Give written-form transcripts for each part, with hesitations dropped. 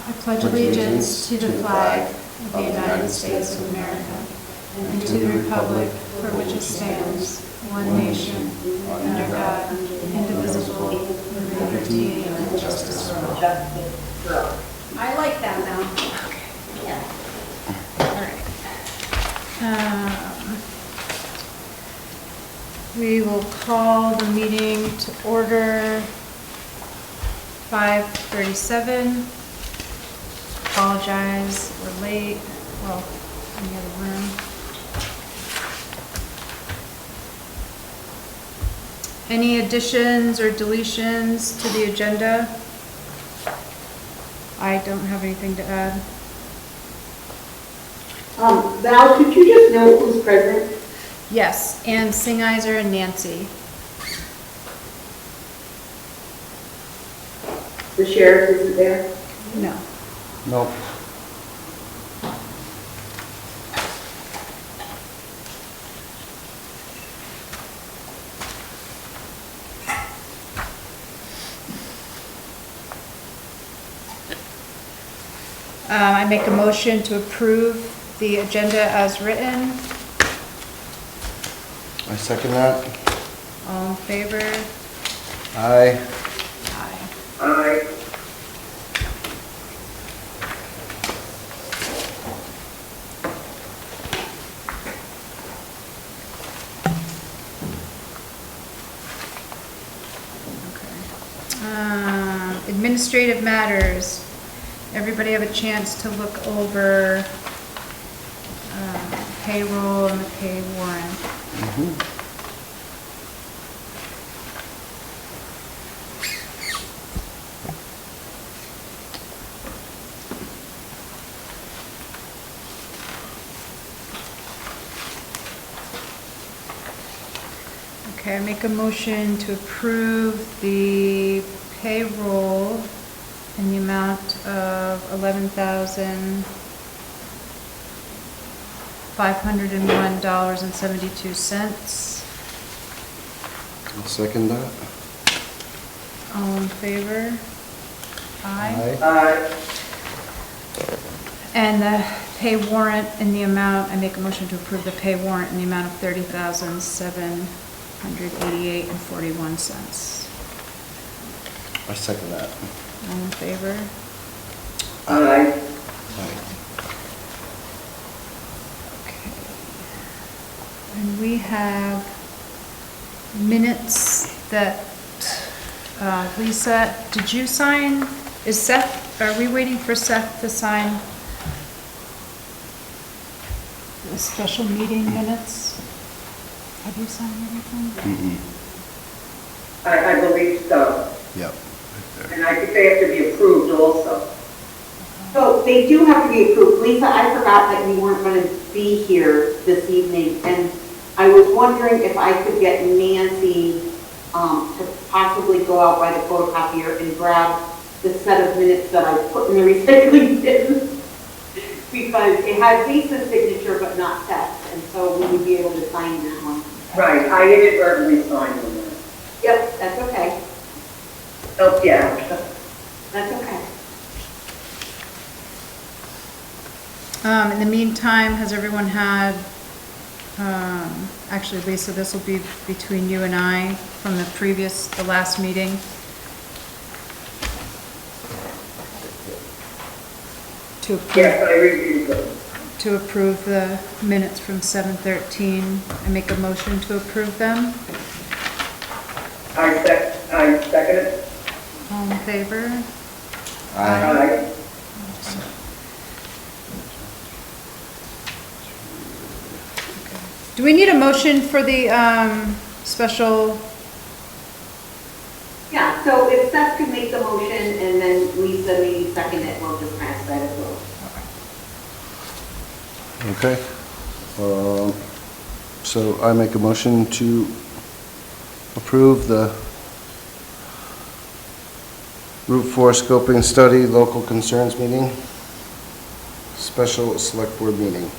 I pledge allegiance to the flag of the United States of America and to the republic for which it stands, one nation, under God, indivisible, with liberty and justice for all. I like that now. Yeah. All right. We will call the meeting to order 5:37. Apologize, we're late. Well, in the other room. Any additions or deletions to the agenda? I don't have anything to add. Val, could you just note who's present? Yes, Ann Singizer and Nancy. The sheriff isn't there? No. Nope. I make a motion to approve the agenda as written. I second that. All in favor? Aye. Aye. Aye. Administrative matters. Everybody have a chance to look over payroll and the pay warrant. Okay, I make a motion to approve the payroll in the amount of $11,501.72. I'll second that. All in favor? Aye. Aye. And the pay warrant in the amount, I make a motion to approve the pay warrant in the amount of $30,788.41. I second that. All in favor? Aye. Aye. Okay. And we have minutes that, Lisa, did you sign? Is Seth, are we waiting for Seth to sign the special meeting minutes? Have you signed anything? I believe so. Yep. And I think they have to be approved also. So they do have to be approved. Lisa, I forgot that you weren't going to be here this evening, and I was wondering if I could get Nancy to possibly go out by the photocopier and grab the set of minutes that I put in the recycling bin, because it has Lisa's signature but not Seth's, and so we would be able to sign that one. Right, I inadvertently signed them. Yep, that's okay. Oh, yeah. That's okay. In the meantime, has everyone had, actually Lisa, this will be between you and I from the last meeting. To approve, Yes, I reviewed them. to approve the minutes from 7:13. I make a motion to approve them. I second it. All in favor? Aye. Do we need a motion for the special? Yeah, so if Seth could make the motion and then Lisa maybe second it, we'll just pass that as well. Okay. So I make a motion to approve the Route 4 scoping study, local concerns meeting, special select board meeting.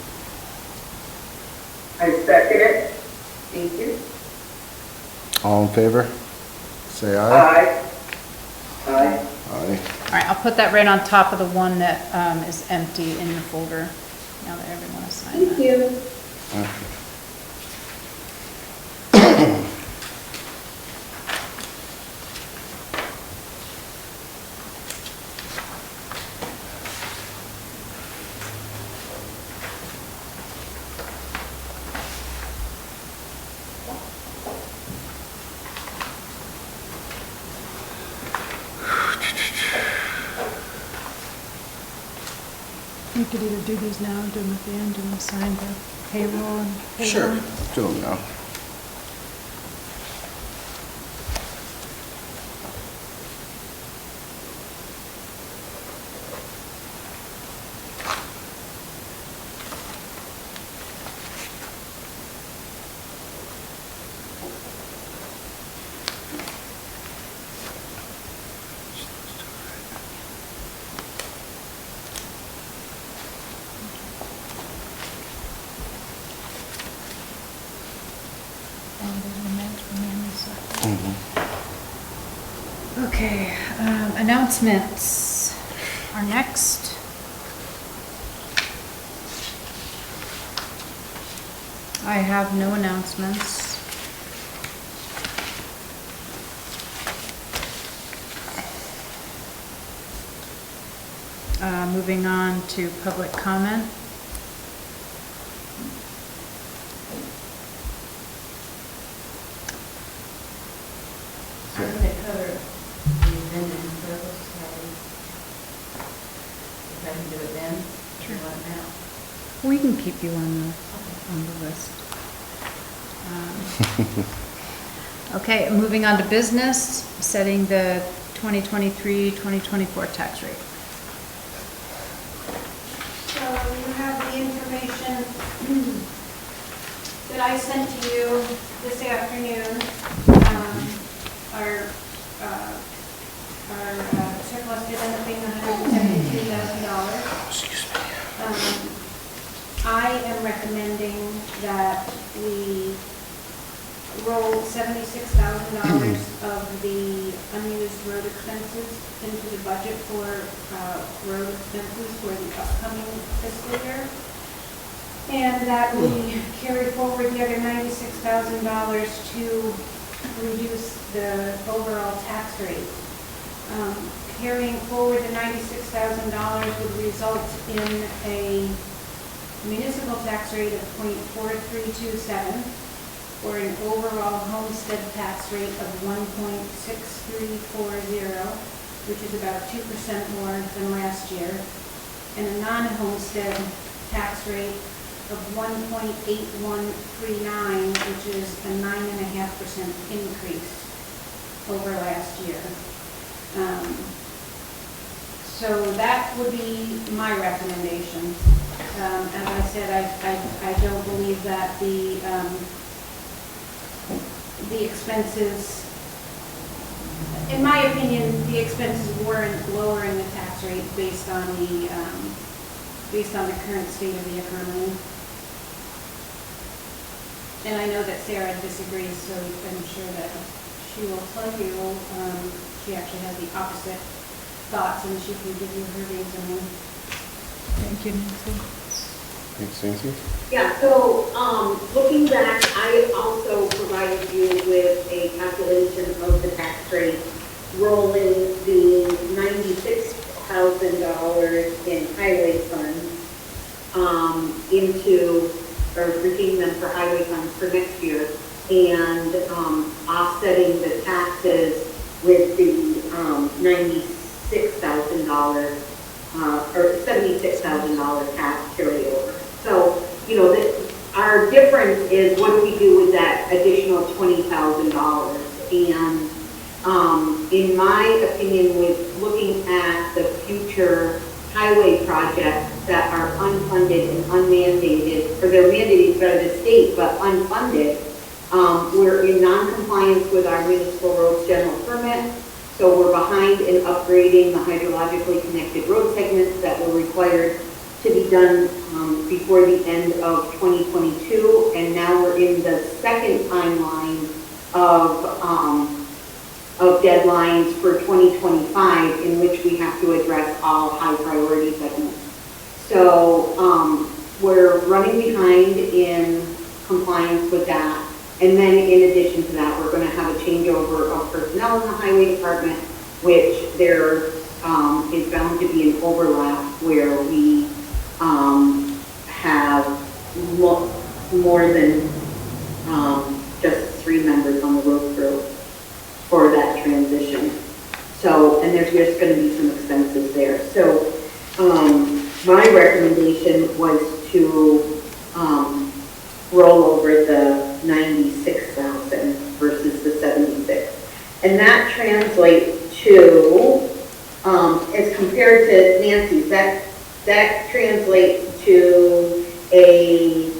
I second it. Thank you. All in favor? Say aye. Aye. Aye. Aye. Aye. All right, I'll put that right on top of the one that is empty in the folder, now that everyone has signed that. Thank you. Okay. We could either do these now, do them at the end, and sign the payroll and payroll. Sure, do them now. Okay, announcements are next. I have no announcements. Moving on to public comment. I'm going to cover the Mendon purpose, if I can do it then, Sure. or what now. We can keep you on the list. Okay, moving on to business, setting the 2023-2024 tax rate. So you have the information that I sent to you this afternoon. Our surplus did end up being $172,000. Excuse me. I am recommending that we roll $76,000 of the unused road expenses into the budget for road expenses for the upcoming fiscal year. And that we carry forward the other $96,000 to reduce the overall tax rate. Carrying forward the $96,000 would result in a municipal tax rate of 0.4327 or an overall homestead tax rate of 1.6340, which is about 2% more than last year, and a non-homestead tax rate of 1.8139, which is a 9.5% increase over last year. So that would be my recommendation. As I said, I don't believe that the expenses, in my opinion, the expenses weren't lowering the tax rate based on the current state of the economy. And I know that Sarah disagrees, so I'm sure that she will tell you, she actually has the opposite thoughts, and she can give you her reasoning. Thank you, Nancy. Thanks, Nancy. Yeah, so, looking back, I also provided you with a calculation of the tax rate, rolling the $96,000 in highway funds, into, or retaining them for highway funds for next year, and, offsetting the taxes with the, $96,000, or $76,000 tax carryover. So, you know, our difference is what do we do with that additional $20,000? And in my opinion, with looking at the future highway projects that are unfunded and unmandated, or they're mandated by the state but unfunded, we're in non-compliance with our municipal roads general permit. So we're behind in upgrading the hydrologically connected road segments that were required to be done before the end of 2022. And now we're in the second timeline of of deadlines for 2025 in which we have to address all high priority segments. So we're running behind in compliance with that. And then in addition to that, we're going to have a changeover of personnel in the highway department, which there is bound to be an overlap where we have more than just 3 members on the road crew for that transition. So, and there's just going to be some expenses there. So my recommendation was to roll over the 96,000 versus the 76. And that translates to, as compared to Nancy's, that translates to a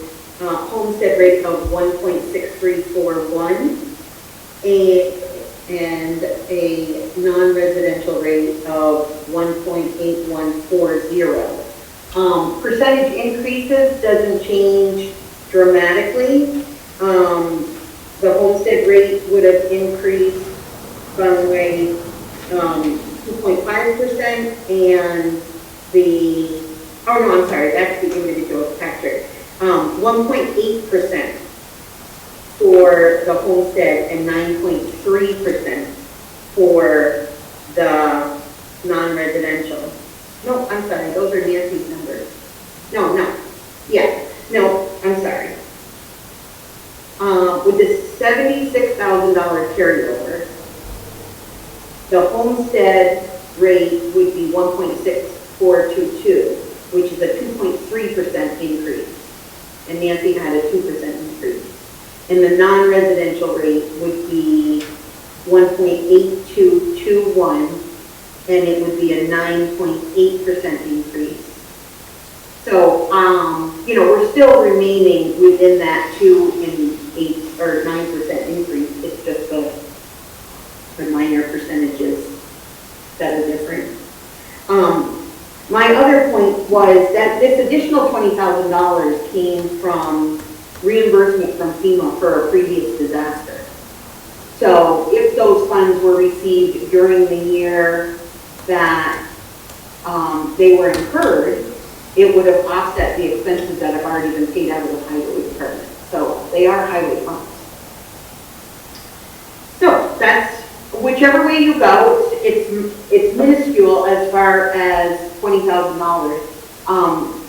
homestead rate of 1.6341 and a non-residential rate of 1.8140. Percentage increases doesn't change dramatically. The homestead rate would have increased by 2.5%, and that's the individual tax rate. 1.8% for the homestead and 9.3% for the non-residential. No, I'm sorry, those are Nancy's numbers. No, I'm sorry. With the $76,000 carryover, the homestead rate would be 1.6422, which is a 2.3% increase. And Nancy had a 2% increase. And the non-residential rate would be 1.8221, and it would be a 9.8% increase. So, we're still remaining within that 2 and 8 or 9% increase. It's just the minor percentages that are different. My other point was that this additional $20,000 came from reimbursement from FEMA for a previous disaster. So if those funds were received during the year that they were incurred, it would have offset the expenses that have already been paid out of the highway department. So they are highway funds. So that's, whichever way you go, it's minuscule as far as $20,000.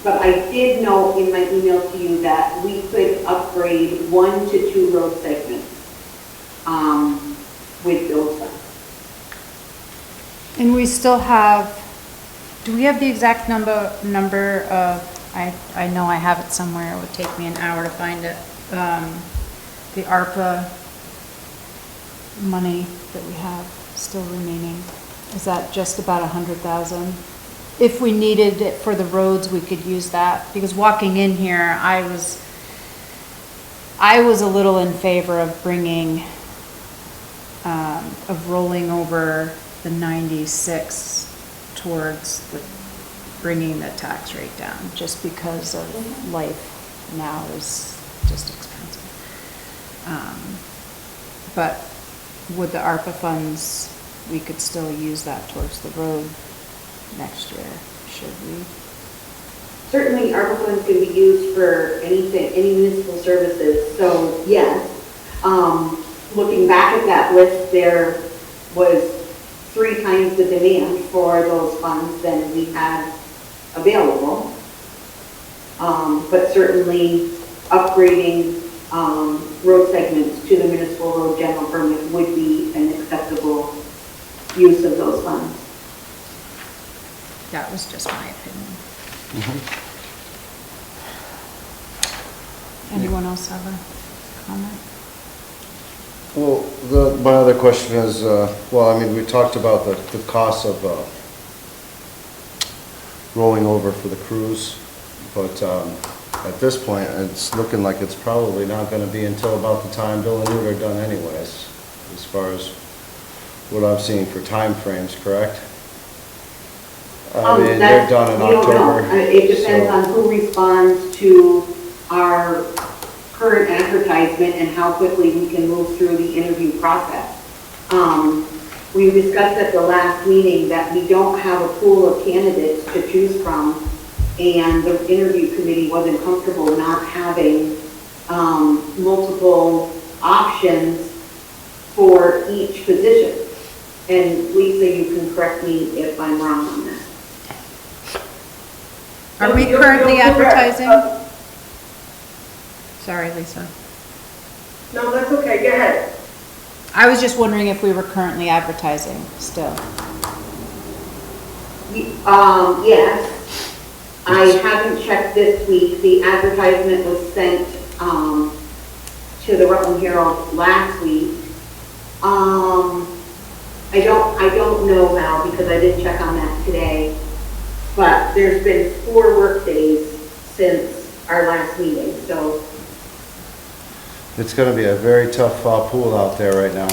But I did note in my email to you that we could upgrade 1 to 2 road segments with those funds. And we still have, do we have the exact number of, I know I have it somewhere, it would take me an hour to find it, the ARPA money that we have still remaining? Is that just about 100,000? If we needed it for the roads, we could use that, because walking in here, I was a little in favor of bringing, of rolling over the 96 towards bringing the tax rate down, just because of life now is just expensive. But with the ARPA funds, we could still use that towards the road next year, should we? Certainly, ARPA funds can be used for anything, any municipal services. So yes, looking back at that list, there was 3 times the demand for those funds than we had available. But certainly, upgrading road segments to the municipal road general permit would be an acceptable use of those funds. That was just my opinion. Anyone else have a comment? Well, my other question is, we talked about the cost of rolling over for the crews, but at this point, it's looking like it's probably not going to be until about the time Bill and Newt are done anyways, as far as what I'm seeing for time frames, correct? They're done in October. It depends on who responds to our current advertisement and how quickly we can move through the interview process. we discussed at the last meeting that we don't have a pool of candidates to choose from, and the interview committee wasn't comfortable not having multiple options for each position. And Lisa, you can correct me if I'm wrong on that. Are we currently advertising? Sorry, Lisa. No, that's okay, go ahead. I was just wondering if we were currently advertising still. Yes. I haven't checked this week. The advertisement was sent to the Rutland Herald last week. I don't know now because I didn't check on that today. But there's been 4 work days since our last meeting, so. It's gonna be a very tough pool out there right now,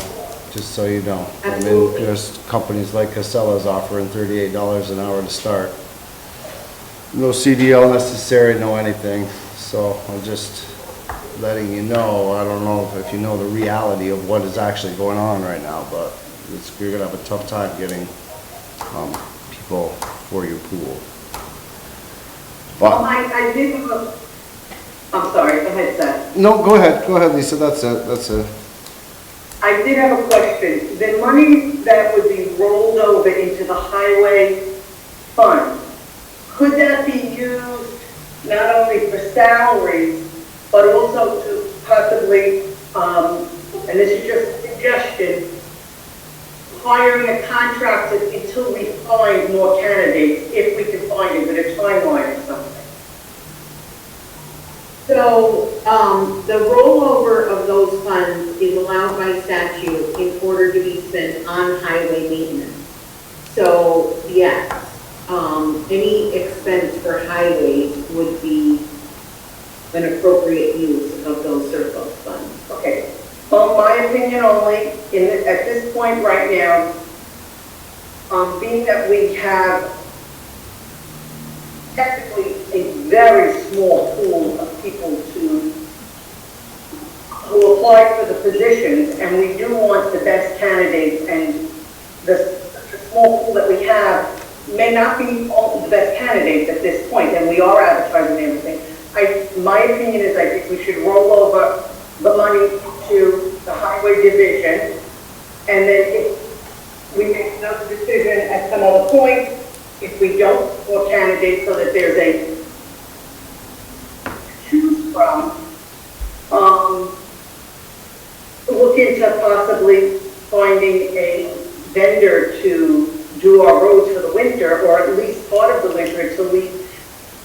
just so you know. I mean, Absolutely. there's companies like Casella's offering $38 an hour to start. No CDL necessary, no anything, so I'm just letting you know. I don't know if you know the reality of what is actually going on right now, but you're gonna have a tough time getting people for your pool. But, I did have a, I'm sorry, go ahead, Seth. no, go ahead, Lisa, that's it. I did have a question. The money that would be rolled over into the highway fund, could that be used not only for salaries, but also to possibly, and this is just a suggestion, hiring a contractor until we find more candidates, if we can find it with a timeline or something? So, the rollover of those funds is allowed by statute in order to be spent on highway maintenance. So, yes, any expense for highways would be an appropriate use of those surplus funds. Okay, well, my opinion only, at this point right now, being that we have technically a very small pool of people who apply for the positions, and we do want the best candidates, and the small pool that we have may not be all the best candidates at this point, and we are advertising everything. My opinion is I think we should roll over the money to the highway division, and then if we make another decision at some other point, if we don't, for candidates, so that there's a choose from, look into possibly finding a vendor to do our roads for the winter, or at least part of the winter, until we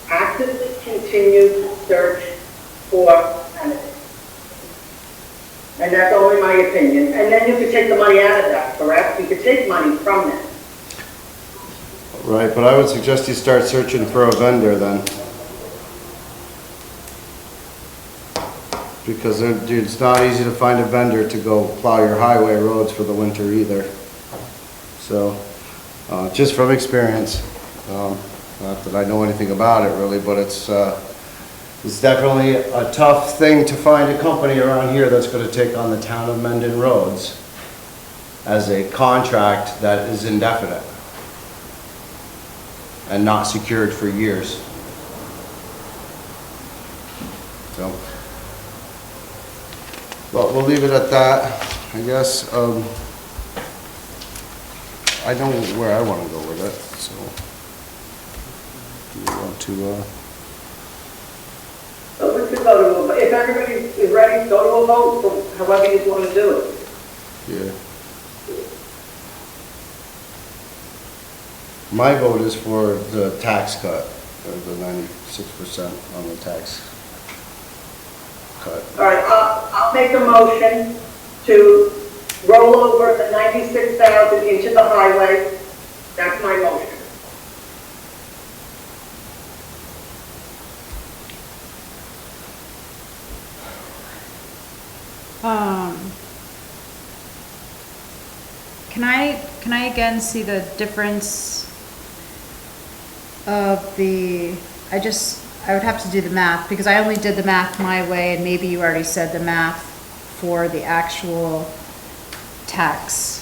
actively continue to search for candidates. And that's only my opinion. And then you could take the money out of that, correct? You could take money from that. Right, but I would suggest you start searching for a vendor then. Because it's not easy to find a vendor to go plow your highway roads for the winter either. So, just from experience, not that I know anything about it really, but it's definitely a tough thing to find a company around here that's gonna take on the town of Mendon roads as a contract that is indefinite and not secured for years. So, but we'll leave it at that, I guess. I know where I want to go with it, so do you want to, So we could go to a vote. If everybody is ready, go to a vote, so however you want to do it. yeah. My vote is for the tax cut, the 96% on the tax cut. All right, I'll make a motion to roll over the 96,000 into the highway. That's my motion. Can I again see the difference of the, I would have to do the math, because I only did the math my way, and maybe you already said the math for the actual tax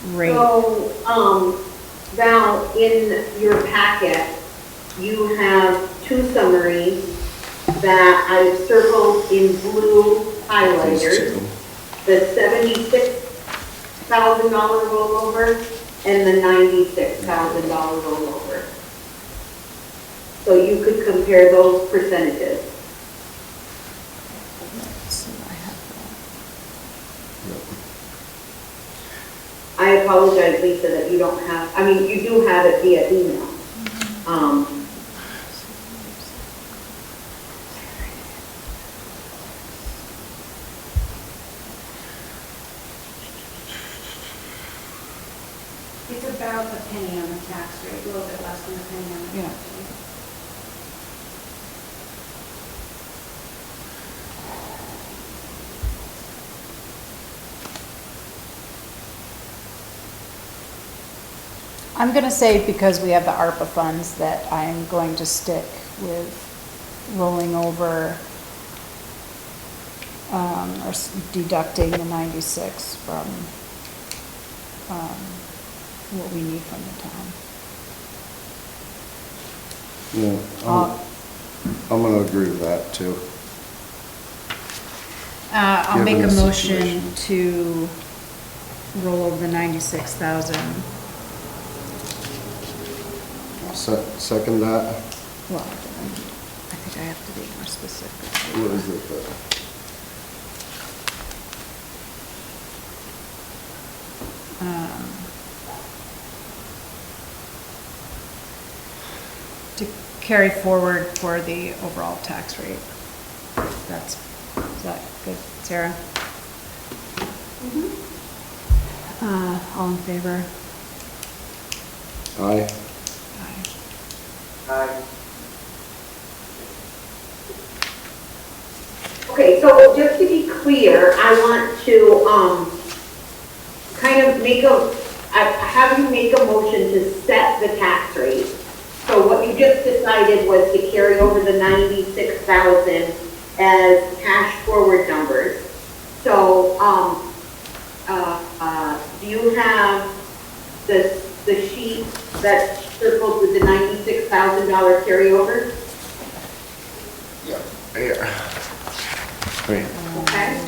rate. So, Val, in your packet, you have two summaries that I've circled in blue highlighters. The $76,000 rollover and the $96,000 rollover. So you could compare those percentages. So I have I apologize, Lisa, that you don't have, I mean, you do have it via email. It's about a penny on the tax rate, a little bit less than a penny on the Yeah. tax rate. I'm gonna say, because we have the ARPA funds, that I'm going to stick with rolling over, or deducting the 96 from, what we need from the town. Yeah, I'm gonna agree with that too. I'll make a Given the motion situation. to roll over the 96,000. Second that, Well, I think I have to be more specific. what is it? To carry forward for the overall tax rate. Is that good, Sarah? All in favor? Aye. Aye. Okay, so just to be clear, I want to, kind of have you make a motion to set the tax rate. So what you just decided was to carry over the 96,000 as cash forward numbers. So, do you have the sheet that's circled with the $96,000 carryover? Yeah. Here. Great. Okay.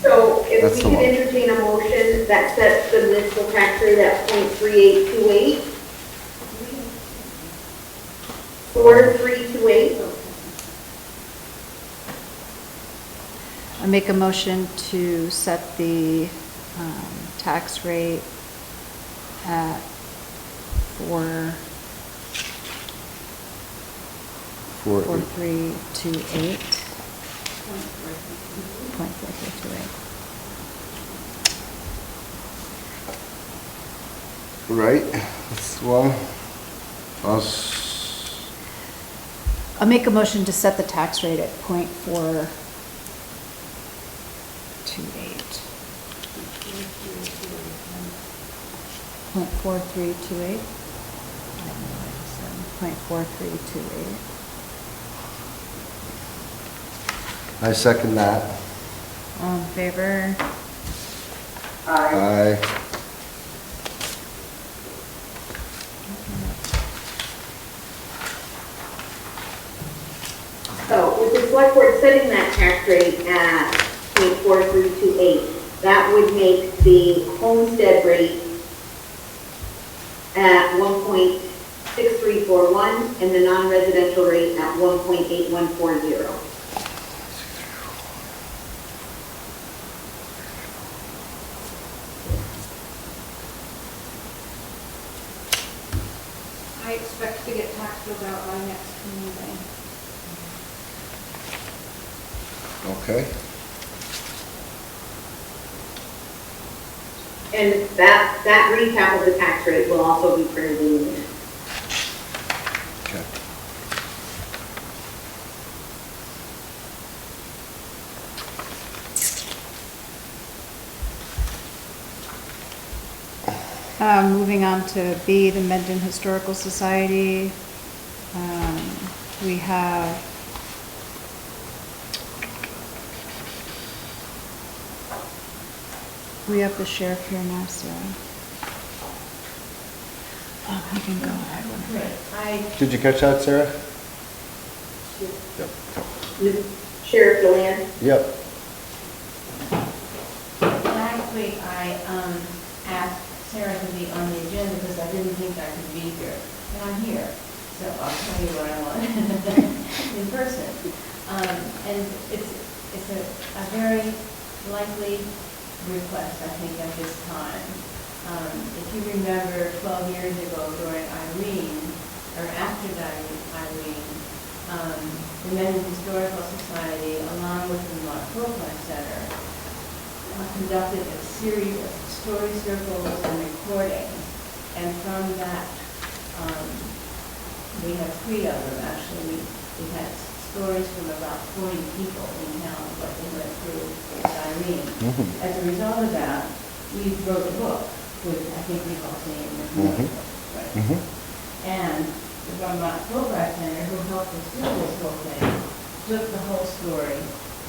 So if That's we the could one. entertain a motion that sets the municipal tax rate at 0.3828. 4328. I make a motion to set the tax rate at 4328. 0.4328. Right, that's one. I'll make a motion to set the tax rate at 0.428. 0.4328. 0.4328. I second that. All in favor? Aye. So with the select board setting that tax rate at 0.4328, that would make the homestead rate at 1.6341 and the non-residential rate at 1.8140. I expect to get tax bills out by next Monday. Okay. And that recap of the tax rate will also be printed in the minutes. Okay. Moving on to B, the Mendon Historical Society. We have the sheriff here now, Sarah. You can go ahead with Great. Did you catch that, Sarah? Sheriff Deland? Yep. Last week, I asked Sarah to be on the agenda because I didn't think I could be here. And I'm here, so I'll tell you what I want in person. And it's a very likely request, I think, at this time. If you remember 12 years ago during Irene, or after Irene, the Mendon Historical Society, along with the Mark Center, conducted a series of story circles and recordings. And from that, we have 3 of them actually. We had stories from about 40 people in town, what they went through with Irene. As a result of that, we wrote a book, which I think we've all seen in the movie, right? And the Vermont Fulbright Center, who helped us do this whole thing, took the whole story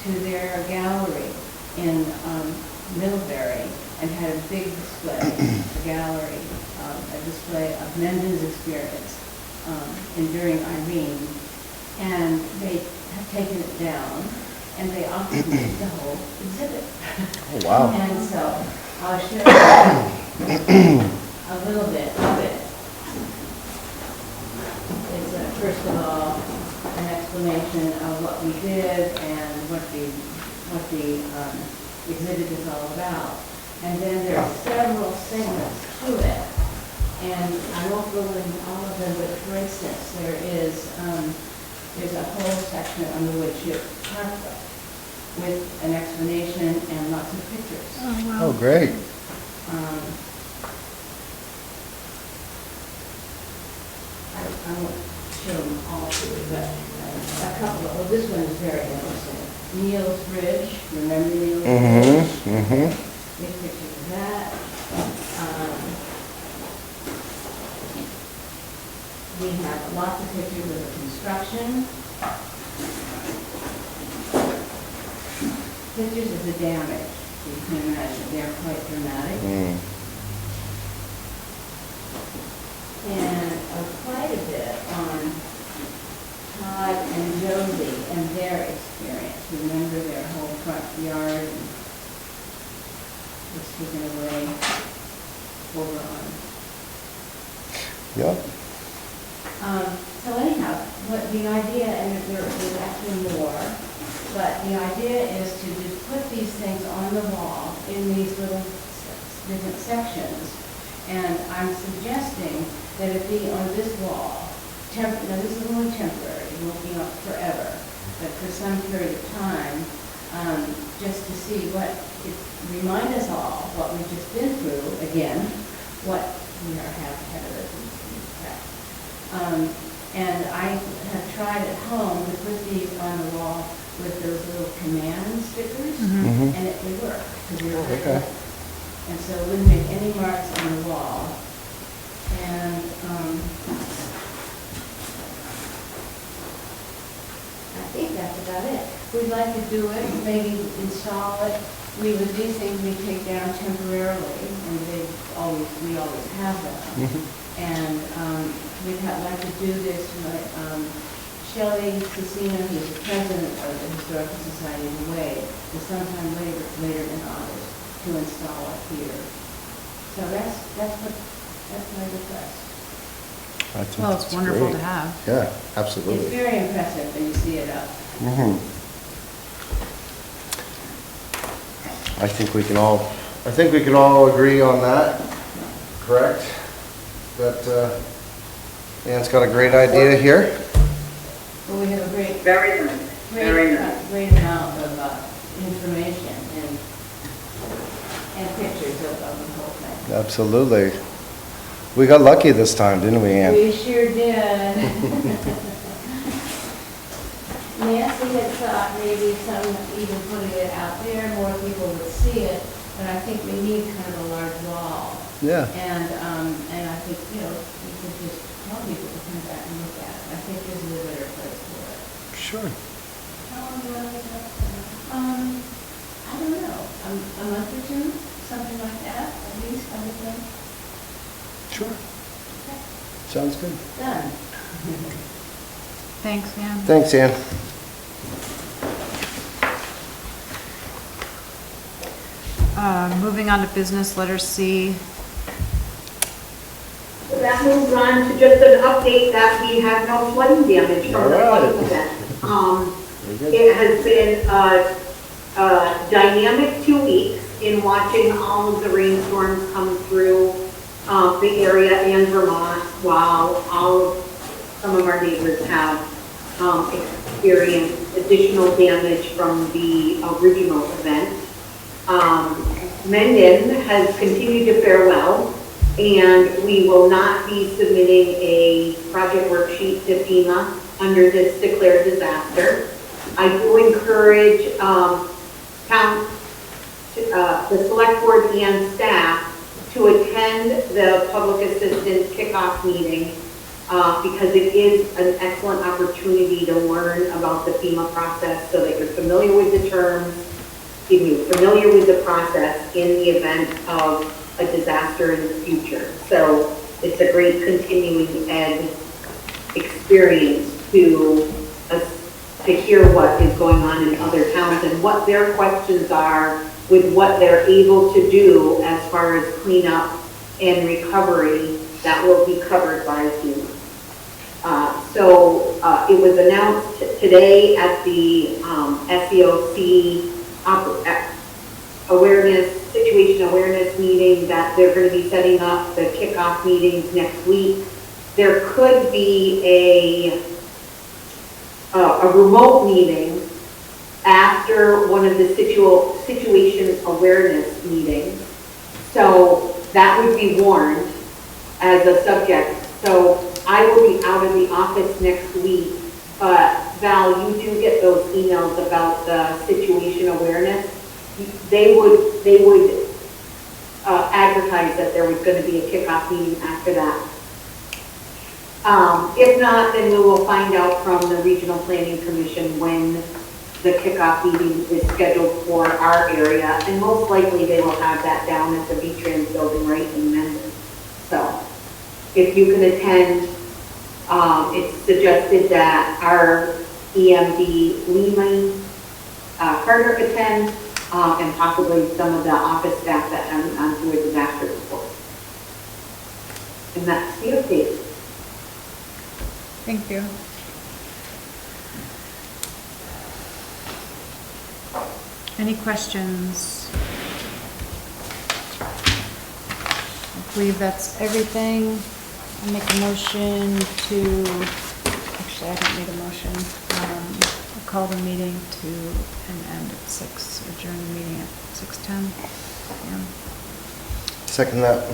to their gallery in Middlebury and had a big display, a gallery, a display of Mendon's experience during Irene. And they have taken it down, and they offered me the whole exhibit. Oh, wow. And so I'll show you a little bit of it. It's first of all an explanation of what we did and what the exhibit is all about. And then there are several segments to it. And I won't go into all of them, but for instance, there's a whole section on the wood chip parkway with an explanation and lots of pictures. Oh, wow. Oh, great. I won't show them all to you, but a couple of, well, this one is very interesting. Neil's Bridge, remember Neil's Bridge? Big pictures of that. We have lots of pictures of the construction. Pictures of the damage. You can imagine, they're quite dramatic. And quite a bit on Todd and Josie and their experience. Remember their whole front yard was taken away over on. Yep. So anyhow, what the idea, and there's actually more, but the idea is to just put these things on the wall in these little different sections. And I'm suggesting that it be on this wall. Now this is only temporary, it won't be up forever, but for some period of time, just to see remind us all what we've just been through, again, what we have ahead of us. And I have tried at home to put these on the wall with those little command stickers, and it would work. Okay. And so it wouldn't make any marks on the wall. And I think that's about it. We'd like to do it, maybe install it. These things we take down temporarily, and we always have them. And we'd like to do this with Shelley Cecina, who's the president of the Historical Society of the Way, is sometime later in August to install it here. So that's my request. I think Well, it's that's wonderful great. to have. Yeah, It's absolutely. very impressive when you see it up. I think we can all agree on that, correct? That Ann's got a great idea here. But we have a great Very nice, very nice. great amount of information and pictures of the whole thing. Absolutely. We got lucky this time, didn't we, Ann? We sure did. Nancy had thought maybe even putting it out there, more people would see it, but I think we need kind of a large wall. Yeah. And I think, we could just tell people to come back and look at it. I think this is a better place for it. Sure. How long do you want to make it up for? I don't know, a month or two, something like that, at least, I would think. Sure. Okay. Sounds good. Done. Thanks, Ann. Thanks, Ann. Moving on to business, letter C. So that moves on to just an update that we have no flooding damage from the All right. flooding event. Very good. It has been a dynamic 2 weeks in watching all of the rainstorms come through the area and Vermont, while some of our neighbors have experienced additional damage from the original event. Mendon has continued to fare well, and we will not be submitting a project worksheet to FEMA under this declared disaster. I do encourage the select board and staff to attend the public assistance kickoff meeting because it is an excellent opportunity to learn about the FEMA process so that you're familiar with the terms, familiar with the process in the event of a disaster in the future. So it's a great continuing ed experience to hear what is going on in other towns and what their questions are with what they're able to do as far as cleanup and recovery that will be covered by FEMA. It was announced today at the SEOC situation awareness meeting that they're going to be setting up the kickoff meetings next week. There could be a remote meeting after one of the situation awareness meetings. So that would be warned as a subject. So I will be out of the office next week, but Val, you do get those emails about the situation awareness. They would advertise that there was going to be a kickoff meeting after that. If not, then we will find out from the Regional Planning Commission when the kickoff meeting is scheduled for our area, and most likely they will have that down at the V-Trans building right in Mendon. So if you can attend, it's suggested that our EMD Lehman Carter attend, and possibly some of the office staff that haven't gone through a disaster before. And that's the update. Thank you. Any questions? I believe that's everything. I'll make a motion to, actually I don't need a motion. I'll call the meeting to an end at 6, adjourn the meeting at 6:10 p.m. Second that.